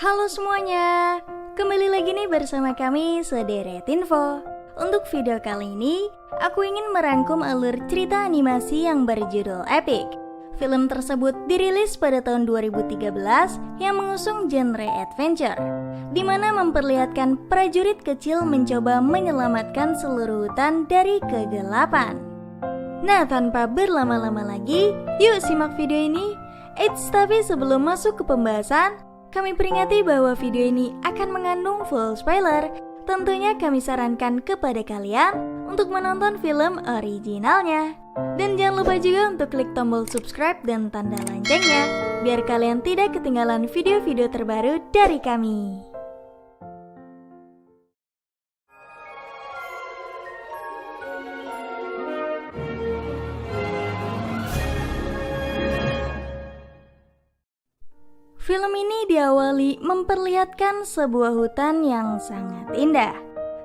Halo semuanya, kembali lagi nih bersama kami Sederet Info. Untuk video kali ini, aku ingin merangkum alur cerita animasi yang berjudul Epic. Film tersebut dirilis pada tahun 2013 yang mengusung genre adventure, di mana memperlihatkan prajurit kecil mencoba menyelamatkan seluruh hutan dari kegelapan. Nah, tanpa berlama-lama lagi, yuk simak video ini. Tapi sebelum masuk ke pembahasan, kami peringati bahwa video ini akan mengandung full spoiler. Tentunya kami sarankan kepada kalian untuk menonton film originalnya. Dan jangan lupa juga untuk klik tombol subscribe dan tanda loncengnya, biar kalian tidak ketinggalan video-video terbaru dari kami. Film ini diawali memperlihatkan sebuah hutan yang sangat indah.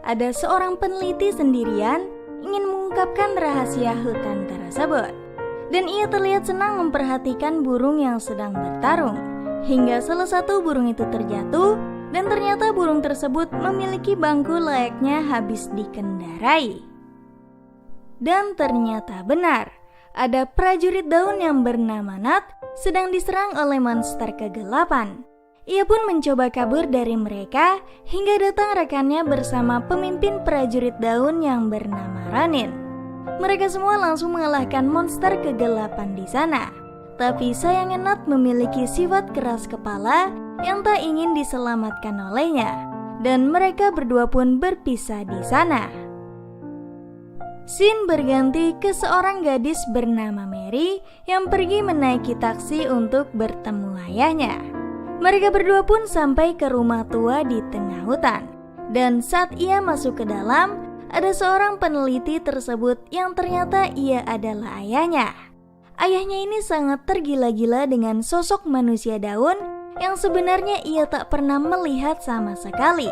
Ada seorang peneliti sendirian ingin mengungkapkan rahasia hutan tersebut. Dan ia terlihat senang memperhatikan burung yang sedang bertarung. Hingga salah satu burung itu terjatuh, dan ternyata burung tersebut memiliki bangku layaknya habis dikendarai. Dan ternyata benar, ada prajurit daun yang bernama Nat sedang diserang oleh monster kegelapan. Ia pun mencoba kabur dari mereka hingga datang rekannya bersama pemimpin prajurit daun yang bernama Ronin. Mereka semua langsung mengalahkan monster kegelapan di sana. Tapi sayangnya Nat memiliki sifat keras kepala yang tak ingin diselamatkan olehnya, dan mereka berdua pun berpisah di sana. Scene berganti ke seorang gadis bernama Mary yang pergi menaiki taksi untuk bertemu ayahnya. Mereka berdua pun sampai ke rumah tua di tengah hutan. Dan saat ia masuk ke dalam, ada seorang peneliti tersebut yang ternyata ia adalah ayahnya. Ayahnya ini sangat tergila-gila dengan sosok manusia daun yang sebenarnya ia tak pernah melihat sama sekali.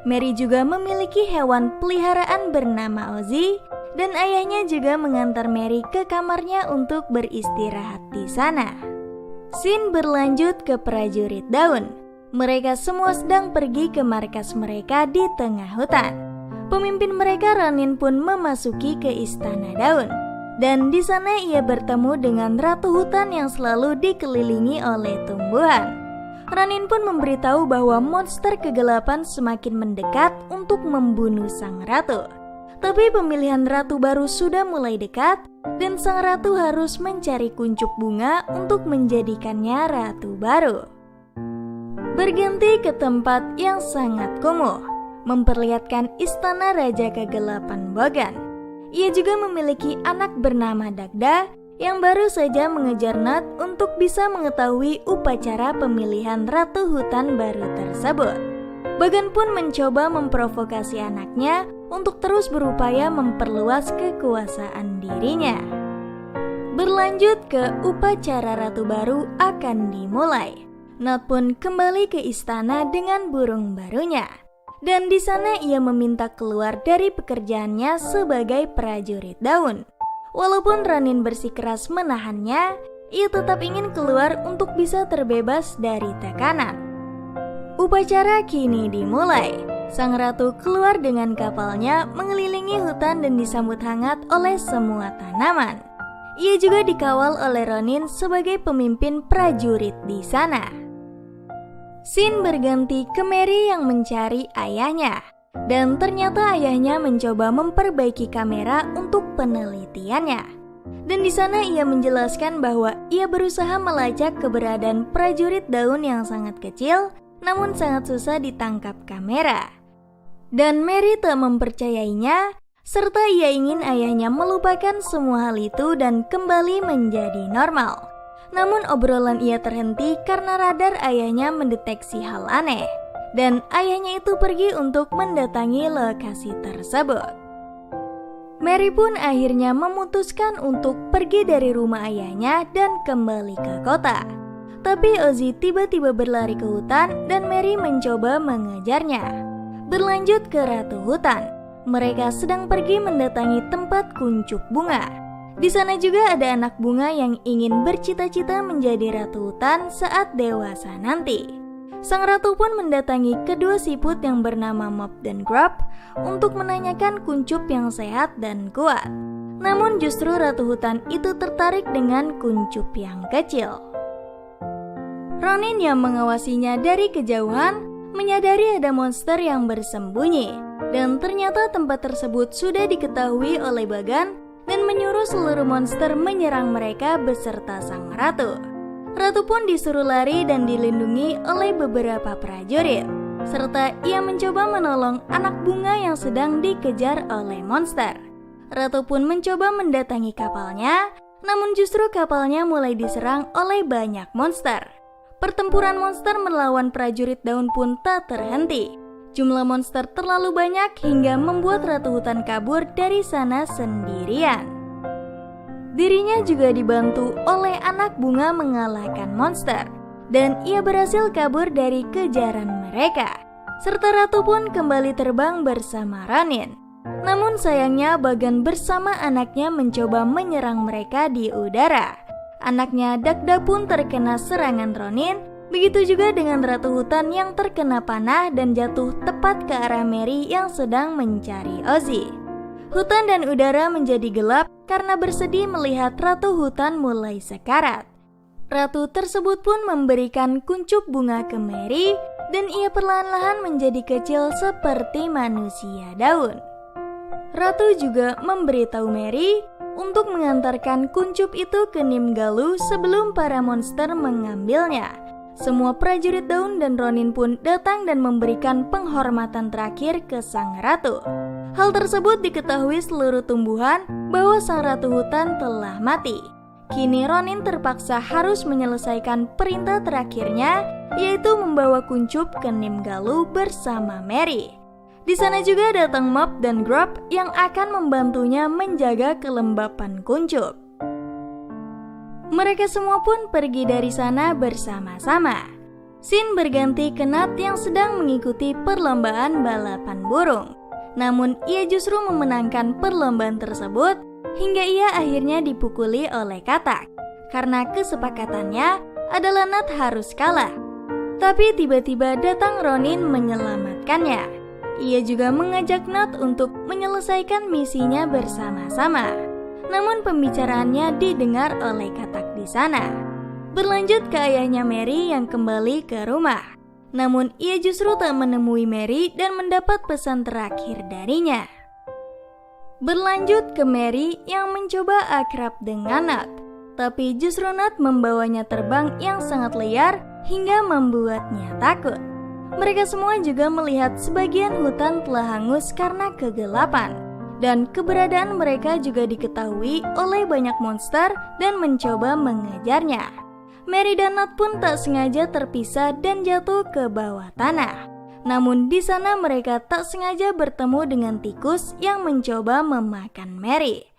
Mary juga memiliki hewan peliharaan bernama Ozzy, dan ayahnya juga mengantar Mary ke kamarnya untuk beristirahat di sana. Scene berlanjut ke prajurit daun. Mereka semua sedang pergi ke markas mereka di tengah hutan. Pemimpin mereka Ronin pun memasuki ke istana daun. Dan di sana ia bertemu dengan ratu hutan yang selalu dikelilingi oleh tumbuhan. Ronin pun memberitahu bahwa monster kegelapan semakin mendekat untuk membunuh sang ratu. Tapi pemilihan ratu baru sudah mulai dekat, dan sang ratu harus mencari kuncup bunga untuk menjadikannya ratu baru. Berganti ke tempat yang sangat kumuh, memperlihatkan istana Raja Kegelapan Bogan. Ia juga memiliki anak bernama Dagda yang baru saja mengejar Nat untuk bisa mengetahui upacara pemilihan ratu hutan baru tersebut. Bogan pun mencoba memprovokasi anaknya untuk terus berupaya memperluas kekuasaan dirinya. Berlanjut ke upacara ratu baru akan dimulai. Nat pun kembali ke istana dengan burung barunya. Dan di sana ia meminta keluar dari pekerjaannya sebagai prajurit daun. Walaupun Ronin bersikeras menahannya, ia tetap ingin keluar untuk bisa terbebas dari tekanan. Upacara kini dimulai. Sang ratu keluar dengan kapalnya mengelilingi hutan dan disambut hangat oleh semua tanaman. Ia juga dikawal oleh Ronin sebagai pemimpin prajurit di sana. Scene berganti ke Mary yang mencari ayahnya. Dan ternyata ayahnya mencoba memperbaiki kamera untuk penelitiannya. Dan di sana ia menjelaskan bahwa ia berusaha melacak keberadaan prajurit daun yang sangat kecil, namun sangat susah ditangkap kamera. Dan Mary tak mempercayainya, serta ia ingin ayahnya melupakan semua hal itu dan kembali menjadi normal. Namun obrolan ia terhenti karena radar ayahnya mendeteksi hal aneh, dan ayahnya itu pergi untuk mendatangi lokasi tersebut. Mary pun akhirnya memutuskan untuk pergi dari rumah ayahnya dan kembali ke kota. Tapi Ozzy tiba-tiba berlari ke hutan dan Mary mencoba mengejarnya. Berlanjut ke ratu hutan. Mereka sedang pergi mendatangi tempat kuncup bunga. Di sana juga ada anak bunga yang ingin bercita-cita menjadi ratu hutan saat dewasa nanti. Sang ratu pun mendatangi kedua siput yang bernama Mop dan Grub untuk menanyakan kuncup yang sehat dan kuat. Namun justru ratu hutan itu tertarik dengan kuncup yang kecil. Ronin yang mengawasinya dari kejauhan menyadari ada monster yang bersembunyi, dan ternyata tempat tersebut sudah diketahui oleh Bagan dan menyuruh seluruh monster menyerang mereka beserta sang ratu. Ratu pun disuruh lari dan dilindungi oleh beberapa prajurit, serta ia mencoba menolong anak bunga yang sedang dikejar oleh monster. Ratu pun mencoba mendatangi kapalnya, namun justru kapalnya mulai diserang oleh banyak monster. Pertempuran monster melawan prajurit daun pun tak terhenti. Jumlah monster terlalu banyak hingga membuat ratu hutan kabur dari sana sendirian. Dirinya juga dibantu oleh anak bunga mengalahkan monster, dan ia berhasil kabur dari kejaran mereka. Serta ratu pun kembali terbang bersama Ronin. Namun sayangnya Bagan bersama anaknya mencoba menyerang mereka di udara. Anaknya Dagda pun terkena serangan Ronin, begitu juga dengan ratu hutan yang terkena panah dan jatuh tepat ke arah Mary yang sedang mencari Ozzy. Hutan dan udara menjadi gelap karena bersedih melihat ratu hutan mulai sekarat. Ratu tersebut pun memberikan kuncup bunga ke Mary dan ia perlahan-lahan menjadi kecil seperti manusia daun. Ratu juga memberitahu Mary untuk mengantarkan kuncup itu ke Nimgalu sebelum para monster mengambilnya. Semua prajurit daun dan Ronin pun datang dan memberikan penghormatan terakhir ke sang ratu. Hal tersebut diketahui seluruh tumbuhan bahwa sang ratu hutan telah mati. Kini Ronin terpaksa harus menyelesaikan perintah terakhirnya, yaitu membawa kuncup ke Nimgalu bersama Mary. Di sana juga datang Mop dan Grub yang akan membantunya menjaga kelembapan kuncup. Mereka semua pun pergi dari sana bersama-sama. Scene berganti ke Nat yang sedang mengikuti perlombaan balapan burung. Namun ia justru memenangkan perlombaan tersebut hingga ia akhirnya dipukuli oleh Katak. Karena kesepakatannya adalah Nat harus kalah. Tapi tiba-tiba datang Ronin menyelamatkannya. Ia juga mengajak Nat untuk menyelesaikan misinya bersama-sama. Namun pembicaraannya didengar oleh Katak di sana. Berlanjut ke ayahnya Mary yang kembali ke rumah. Namun ia justru tak menemui Mary dan mendapat pesan terakhir darinya. Berlanjut ke Mary yang mencoba akrab dengan Nat, tapi justru Nat membawanya terbang yang sangat liar hingga membuatnya takut. Mereka semua juga melihat sebagian hutan telah hangus karena kegelapan, dan keberadaan mereka juga diketahui oleh banyak monster dan mencoba mengejarnya. Mary dan Nat pun tak sengaja terpisah dan jatuh ke bawah tanah. Namun di sana mereka tak sengaja bertemu dengan tikus yang mencoba memakan Mary.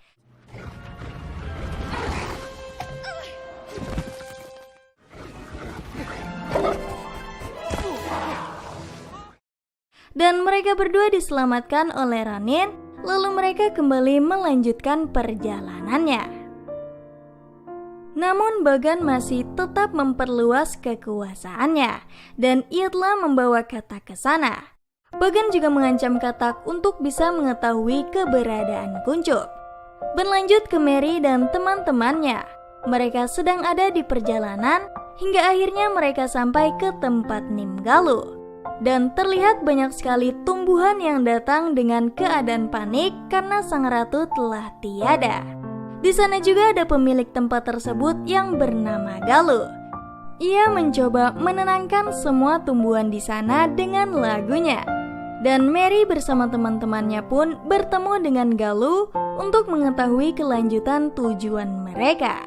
Dan mereka berdua diselamatkan oleh Ronin, lalu mereka kembali melanjutkan perjalanannya. Namun Bagan masih tetap memperluas kekuasaannya dan ia telah membawa Katak ke sana. Bagan juga mengancam Katak untuk bisa mengetahui keberadaan kuncup. Berlanjut ke Mary dan teman-temannya. Mereka sedang ada di perjalanan hingga akhirnya mereka sampai ke tempat Nimgalu. Dan terlihat banyak sekali tumbuhan yang datang dengan keadaan panik karena sang ratu telah tiada. Di sana juga ada pemilik tempat tersebut yang bernama Galuh. Ia mencoba menenangkan semua tumbuhan di sana dengan lagunya. Dan Mary bersama teman-temannya pun bertemu dengan Galuh untuk mengetahui kelanjutan tujuan mereka.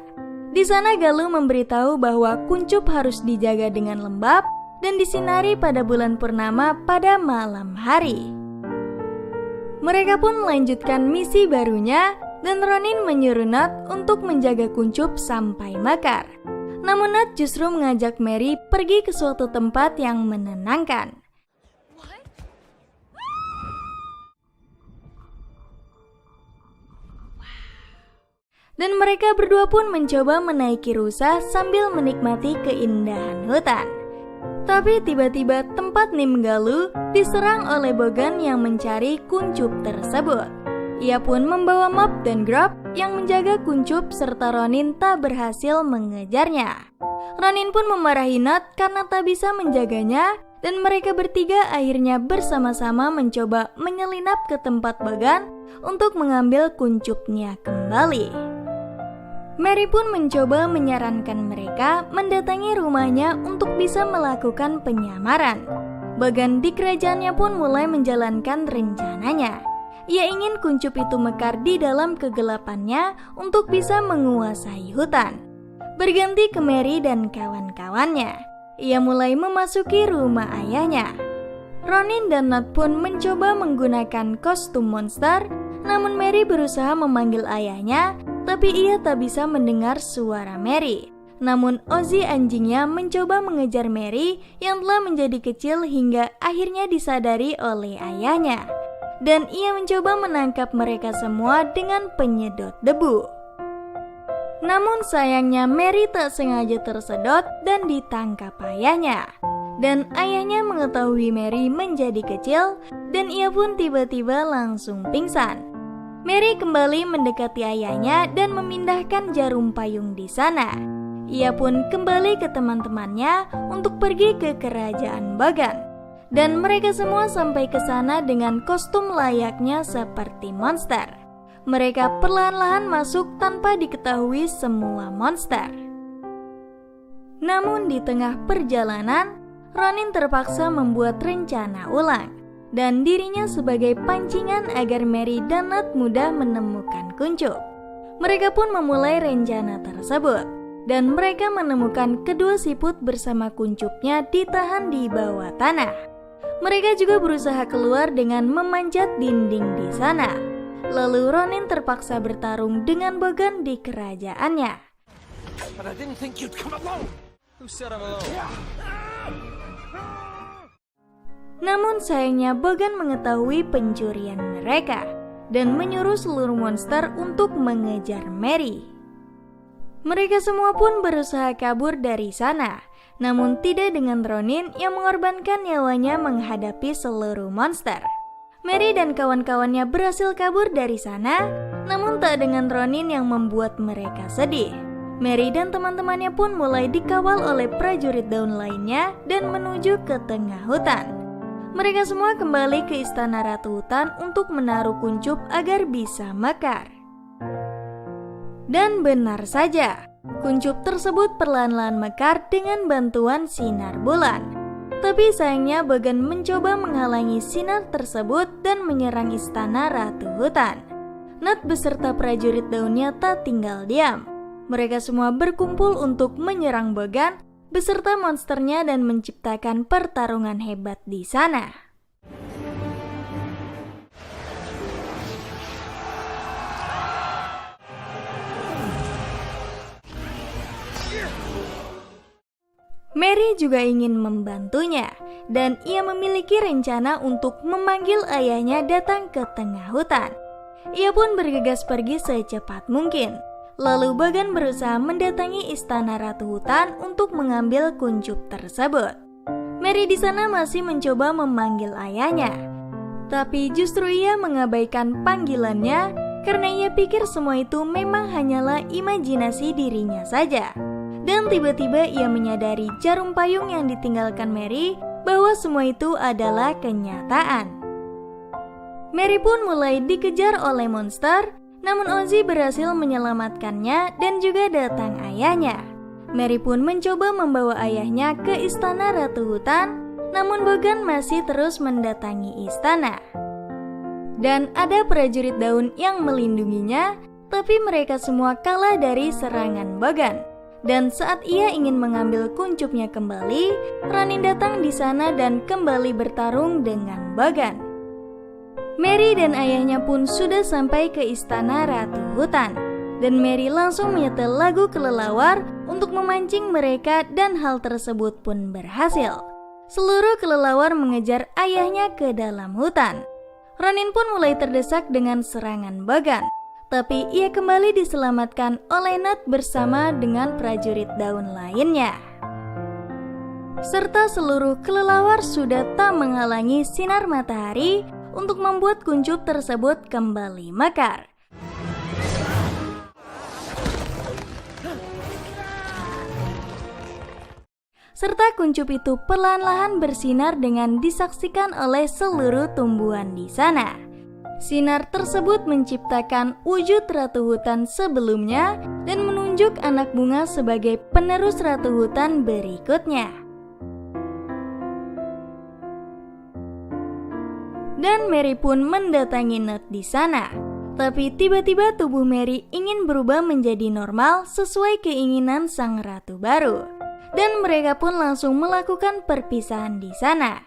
Di sana Galuh memberitahu bahwa kuncup harus dijaga dengan lembab dan disinari pada bulan purnama pada malam hari. Mereka pun melanjutkan misi barunya dan Ronin menyuruh Nat untuk menjaga kuncup sampai mekar. Namun Nat justru mengajak Mary pergi ke suatu tempat yang menenangkan. Dan mereka berdua pun mencoba menaiki rusa sambil menikmati keindahan hutan. Tapi tiba-tiba tempat Nimgalu diserang oleh Bogan yang mencari kuncup tersebut. Ia pun membawa mop dan Grub yang menjaga kuncup serta Ronin tak berhasil mengejarnya. Ronin pun memarahi Nut karena tak bisa menjaganya dan mereka bertiga akhirnya bersama-sama mencoba menyelinap ke tempat Bogan untuk mengambil kuncupnya kembali. Mary pun mencoba menyarankan mereka mendatangi rumahnya untuk bisa melakukan penyamaran. Bogan di kerajaannya pun mulai menjalankan rencananya. Ia ingin kuncup itu mekar di dalam kegelapannya untuk bisa menguasai hutan. Berganti ke Mary dan kawan-kawannya, ia mulai memasuki rumah ayahnya. Ronin dan Nut pun mencoba menggunakan kostum monster, namun Mary berusaha memanggil ayahnya, tapi ia tak bisa mendengar suara Mary. Namun Ozzy anjingnya mencoba mengejar Mary yang telah menjadi kecil hingga akhirnya disadari oleh ayahnya. Dan ia mencoba menangkap mereka semua dengan penyedot debu. Namun sayangnya Mary tak sengaja tersedot dan ditangkap ayahnya. Dan ayahnya mengetahui Mary menjadi kecil dan ia pun tiba-tiba langsung pingsan. Mary kembali mendekati ayahnya dan memindahkan jarum payung di sana. Ia pun kembali ke teman-temannya untuk pergi ke kerajaan Bogan. Dan mereka semua sampai ke sana dengan kostum layaknya seperti monster. Mereka perlahan-lahan masuk tanpa diketahui semua monster. Namun di tengah perjalanan, Ronin terpaksa membuat rencana ulang dan dirinya sebagai pancingan agar Mary dan Nut mudah menemukan kuncup. Mereka pun memulai rencana tersebut dan mereka menemukan kedua siput bersama kuncupnya ditahan di bawah tanah. Mereka juga berusaha keluar dengan memanjat dinding di sana. Lalu Ronin terpaksa bertarung dengan Bogan di kerajaannya. Namun sayangnya Bogan mengetahui pencurian mereka dan menyuruh seluruh monster untuk mengejar Mary. Mereka semua pun berusaha kabur dari sana. Namun tidak dengan Ronin yang mengorbankan nyawanya menghadapi seluruh monster. Mary dan kawan-kawannya berhasil kabur dari sana, namun tak dengan Ronin yang membuat mereka sedih. Mary dan teman-temannya pun mulai dikawal oleh prajurit daun lainnya dan menuju ke tengah hutan. Mereka semua kembali ke istana Ratu Hutan untuk menaruh kuncup agar bisa mekar. Dan benar saja, kuncup tersebut perlahan-lahan mekar dengan bantuan sinar bulan. Tapi sayangnya Bogan mencoba menghalangi sinar tersebut dan menyerang istana Ratu Hutan. Nut beserta prajurit daunnya tak tinggal diam. Mereka semua berkumpul untuk menyerang Bogan beserta monsternya dan menciptakan pertarungan hebat di sana. Mary juga ingin membantunya dan ia memiliki rencana untuk memanggil ayahnya datang ke tengah hutan. Ia pun bergegas pergi secepat mungkin. Lalu Bogan berusaha mendatangi istana Ratu Hutan untuk mengambil kuncup tersebut. Mary di sana masih mencoba memanggil ayahnya, tapi justru ia mengabaikan panggilannya karena ia pikir semua itu memang hanyalah imajinasi dirinya saja. Dan tiba-tiba ia menyadari jarum payung yang ditinggalkan Mary bahwa semua itu adalah kenyataan. Mary pun mulai dikejar oleh monster, namun Ozzy berhasil menyelamatkannya dan juga datang ayahnya. Mary pun mencoba membawa ayahnya ke istana Ratu Hutan, namun Bogan masih terus mendatangi istana. Dan ada prajurit daun yang melindunginya, tapi mereka semua kalah dari serangan Bogan. Dan saat ia ingin mengambil kuncupnya kembali, Ronin datang di sana dan kembali bertarung dengan Bogan. Mary dan ayahnya pun sudah sampai ke istana Ratu Hutan, dan Mary langsung menyetel lagu kelelawar untuk memancing mereka dan hal tersebut pun berhasil. Seluruh kelelawar mengejar ayahnya ke dalam hutan. Ronin pun mulai terdesak dengan serangan Bogan. Tapi ia kembali diselamatkan oleh Nut bersama dengan prajurit daun lainnya. serta seluruh kelelawar sudah tak menghalangi sinar matahari untuk membuat kuncup tersebut kembali mekar. Serta kuncup itu perlahan-lahan bersinar dengan disaksikan oleh seluruh tumbuhan di sana. Sinar tersebut menciptakan wujud ratu hutan sebelumnya dan menunjuk anak bunga sebagai penerus ratu hutan berikutnya. Dan Mary pun mendatangi Nut di sana. Tapi tiba-tiba tubuh Mary ingin berubah menjadi normal sesuai keinginan sang ratu baru. Dan mereka pun langsung melakukan perpisahan di sana.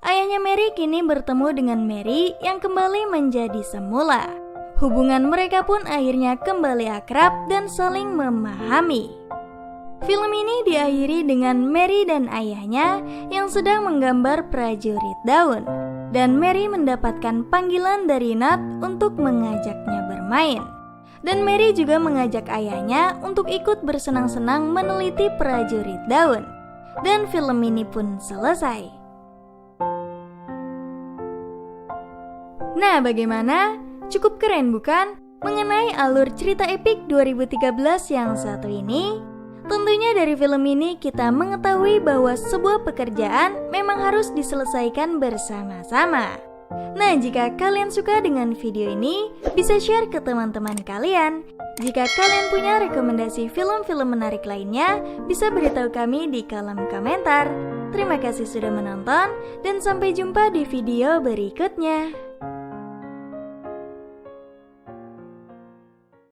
Ayahnya Mary kini bertemu dengan Mary yang kembali menjadi semula. Hubungan mereka pun akhirnya kembali akrab dan saling memahami. Film ini diakhiri dengan Mary dan ayahnya yang sedang menggambar prajurit daun. Dan Mary mendapatkan panggilan dari Nut untuk mengajaknya bermain. Dan Mary juga mengajak ayahnya untuk ikut bersenang-senang meneliti prajurit daun. Dan film ini pun selesai. Nah, bagaimana? Cukup keren bukan? Mengenai alur cerita epik 2013 yang satu ini, tentunya dari film ini kita mengetahui bahwa sebuah pekerjaan memang harus diselesaikan bersama-sama. Nah, jika kalian suka dengan video ini, bisa share ke teman-teman kalian. Jika kalian punya rekomendasi film-film menarik lainnya, bisa beritahu kami di kolom komentar. Terima kasih sudah menonton, dan sampai jumpa di video berikutnya.